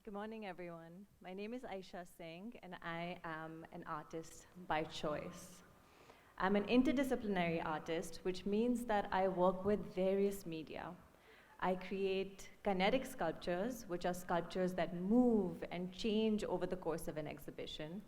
Good morning, everyone. My name is Ayesha Singh, and I am an artist by choice. I'm an interdisciplinary artist, which means that I work with various media. I create kinetic sculptures, which are sculptures that move and change over the course of an exhibition.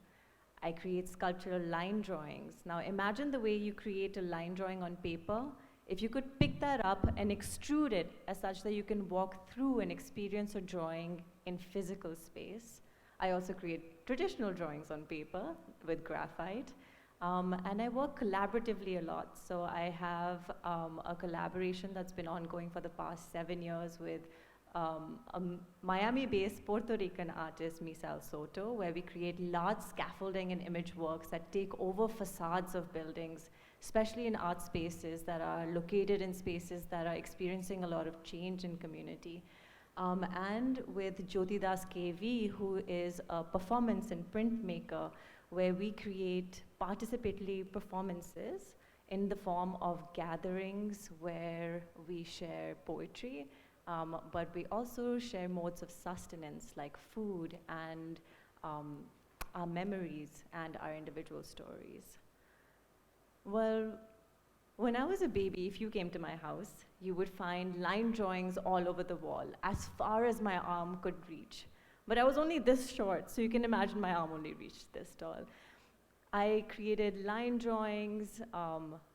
I create sculptural line drawings. Now, imagine the way you create a line drawing on paper. If you could pick that up and extrude it as such that you can walk through and experience a drawing in physical space. I also create traditional drawings on paper with graphite. And I work collaboratively a lot. So I have a collaboration that's been ongoing for the past 7 years with a Miami-based Puerto Rican artist, Misal Soto, where we create large scaffolding and image works that take over facades of buildings, especially in art spaces that are located in spaces that are experiencing a lot of change in community. And with Jyotidas KV, who is a performance and printmaker, where we create participatory performances in the form of gatherings where we share poetry, but we also share modes of sustenance like food and our memories and our individual stories. Well, when I was a baby, if you came to my house, you would find line drawings all over the wall, as far as my arm could reach. But I was only this short, so you can imagine my arm only reached this tall. I created line drawings,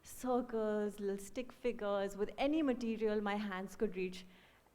circles, little stick figures, with any material my hands could reach.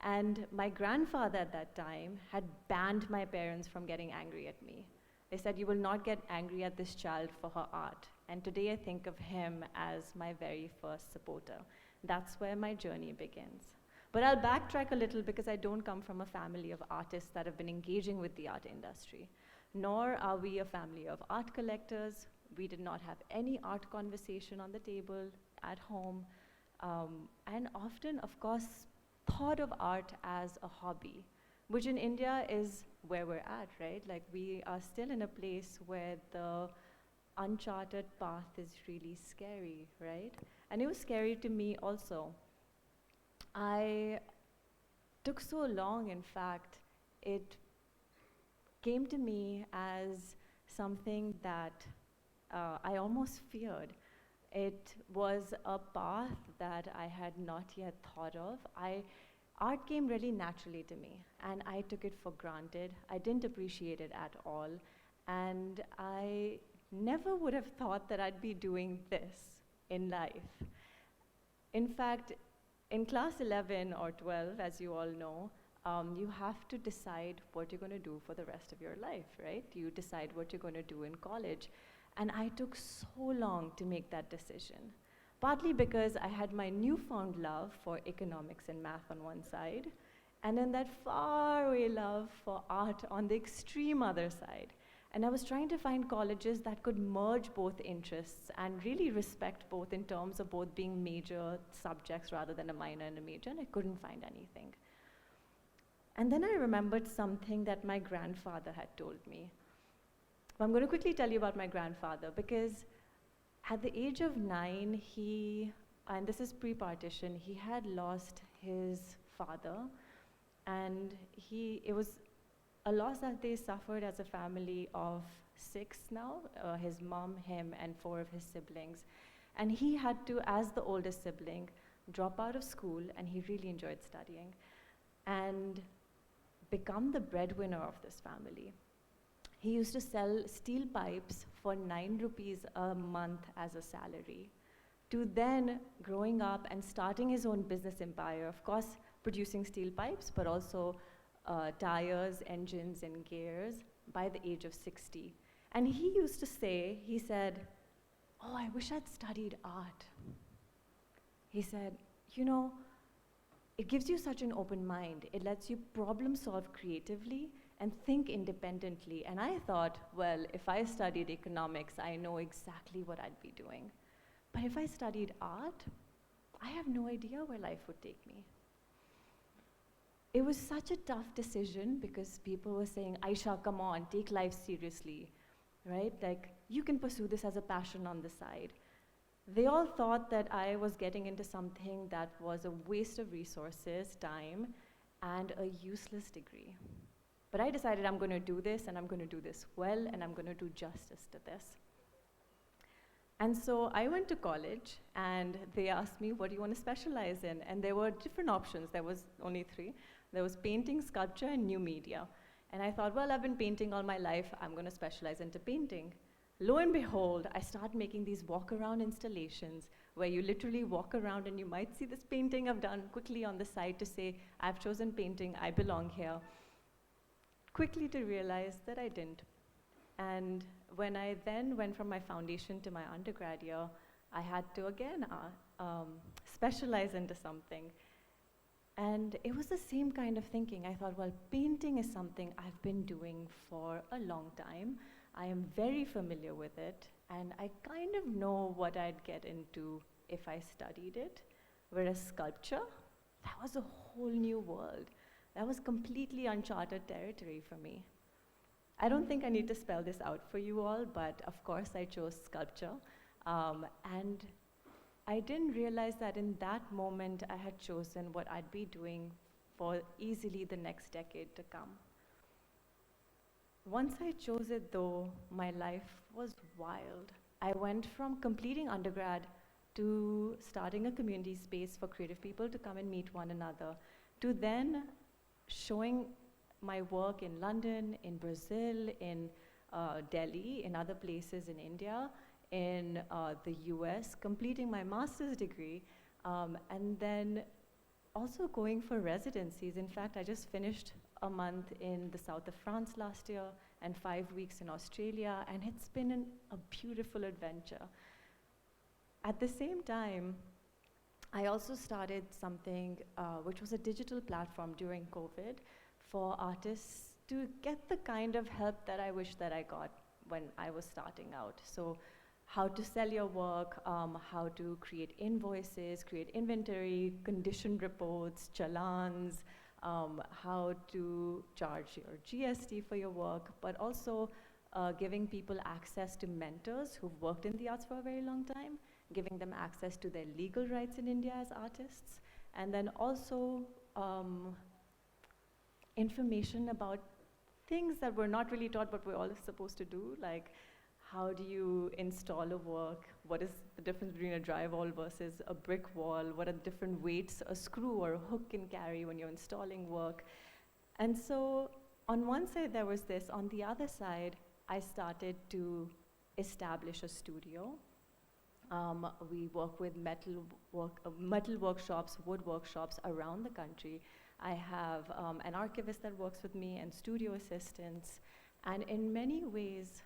And my grandfather at that time had banned my parents from getting angry at me. They said, "You will not get angry at this child for her art." And today I think of him as my very first supporter. That's where my journey begins. But I'll backtrack a little because I don't come from a family of artists that have been engaging with the art industry, nor are we a family of art collectors. We did not have any art conversation on the table at home, and often, of course, thought of art as a hobby, which in India is where we're at, right? Like, we are still in a place where the uncharted path is really scary, right? And it was scary to me also. I took so long, in fact, it came to me as something that I almost feared. It was a path that I had not yet thought of. Art came really naturally to me, and I took it for granted. I didn't appreciate it at all, and I never would have thought that I'd be doing this in life. In fact, in class 11 or 12, as you all know, you have to decide what you're going to do for the rest of your life, right? You decide what you're going to do in college. And I took so long to make that decision, partly because I had my newfound love for economics and math on one side, and then that faraway love for art on the extreme other side. And I was trying to find colleges that could merge both interests and really respect both in terms of both being major subjects rather than a minor and a major, and I couldn't find anything. And then I remembered something that my grandfather had told me. I'm going to quickly tell you about my grandfather, because at the age of 9, and this is pre-partition, he had lost his father, and it was a loss that they suffered as a family of 6 now, his mom, him, and 4 of his siblings. And he had to, as the oldest sibling, drop out of school, and he really enjoyed studying, and become the breadwinner of this family. He used to sell steel pipes for 9 rupees a month as a salary, to then growing up and starting his own business empire, of course, producing steel pipes, but also tires, engines, and gears by the age of 60. And he used to say, he said, "Oh, I wish I'd studied art." He said, "You know, it gives you such an open mind. It lets you problem solve creatively and think independently." And I thought, well, if I studied economics, I know exactly what I'd be doing. But if I studied art, I have no idea where life would take me. It was such a tough decision because people were saying, "Ayesha, come on, take life seriously," right? Like, you can pursue this as a passion on the side. They all thought that I was getting into something that was a waste of resources, time, and a useless degree. But I decided I'm going to do this, and I'm going to do this well, and I'm going to do justice to this. And so I went to college, and they asked me, what do you want to specialize in? And there were different options. There was only 3. There was painting, sculpture, and new media. And I thought, well, I've been painting all my life. I'm going to specialize into painting. Lo and behold, I started making these walk-around installations where you literally walk around and you might see this painting I've done quickly on the side to say, I've chosen painting, I belong here. Quickly to realize that I didn't. And when I then went from my foundation to my undergrad year, I had to again specialize into something. And it was the same kind of thinking. I thought, well, painting is something I've been doing for a long time. I am very familiar with it, and I kind of know what I'd get into if I studied it. Whereas sculpture, that was a whole new world. That was completely uncharted territory for me. I don't think I need to spell this out for you all, but of course I chose sculpture. And I didn't realize that in that moment I had chosen what I'd be doing for easily the next decade to come. Once I chose it though, my life was wild. I went from completing undergrad to starting a community space for creative people to come and meet one another, to then showing my work in London, in Brazil, in Delhi, in other places in India, in the US, completing my master's degree, and then also going for residencies. In fact, I just finished a month in the south of France last year and 5 weeks in Australia, and it's been a beautiful adventure. At the same time, I also started something which was a digital platform during COVID for artists to get the kind of help that I wish that I got when I was starting out. So how to sell your work, how to create invoices, create inventory, condition reports, challans, how to charge your GST for your work, but also giving people access to mentors who've worked in the arts for a very long time, giving them access to their legal rights in India as artists, and then also information about things that we're not really taught but we're all supposed to do, like how do you install a work? What is the difference between a drywall versus a brick wall? What are the different weights a screw or a hook can carry when you're installing work? And so on one side there was this, on the other side I started to establish a studio. We work with metal workshops, wood workshops around the country. I have an archivist that works with me and studio assistants, and in many ways,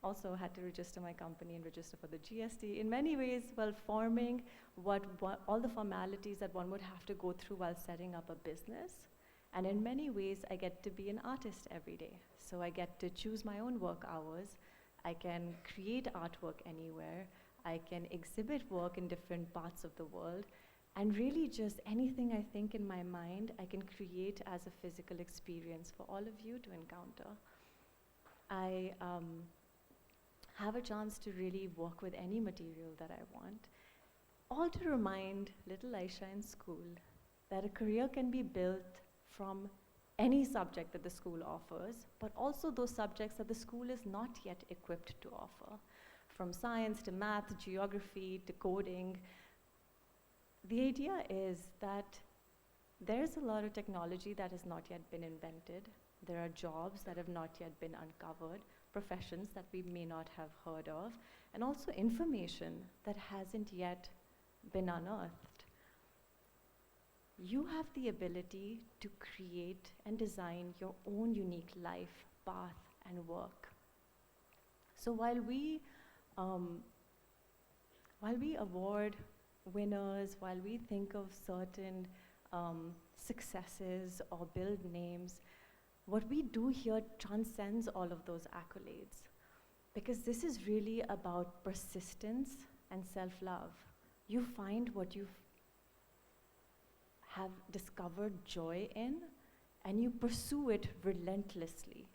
also had to register my company and register for the GST. In many ways, while forming all the formalities that one would have to go through while setting up a business. And in many ways, I get to be an artist every day. So I get to choose my own work hours. I can create artwork anywhere. I can exhibit work in different parts of the world. And really just anything I think in my mind, I can create as a physical experience for all of you to encounter. I have a chance to really work with any material that I want, all to remind little Ayesha in school that a career can be built from any subject that the school offers, but also those subjects that the school is not yet equipped to offer, from science to math, geography to coding. The idea is that there's a lot of technology that has not yet been invented. There are jobs that have not yet been uncovered, professions that we may not have heard of, and also information that hasn't yet been unearthed. You have the ability to create and design your own unique life, path, and work. So while we award winners, while we think of certain successes or build names, what we do here transcends all of those accolades, because this is really about persistence and self-love. You find what you have discovered joy in, and you pursue it relentlessly,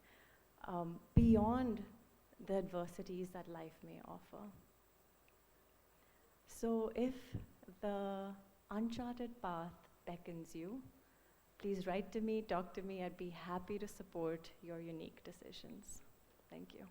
beyond the adversities that life may offer. So if the uncharted path beckons you, Please write to me, talk to me. I'd be happy to support your unique decisions. Thank you.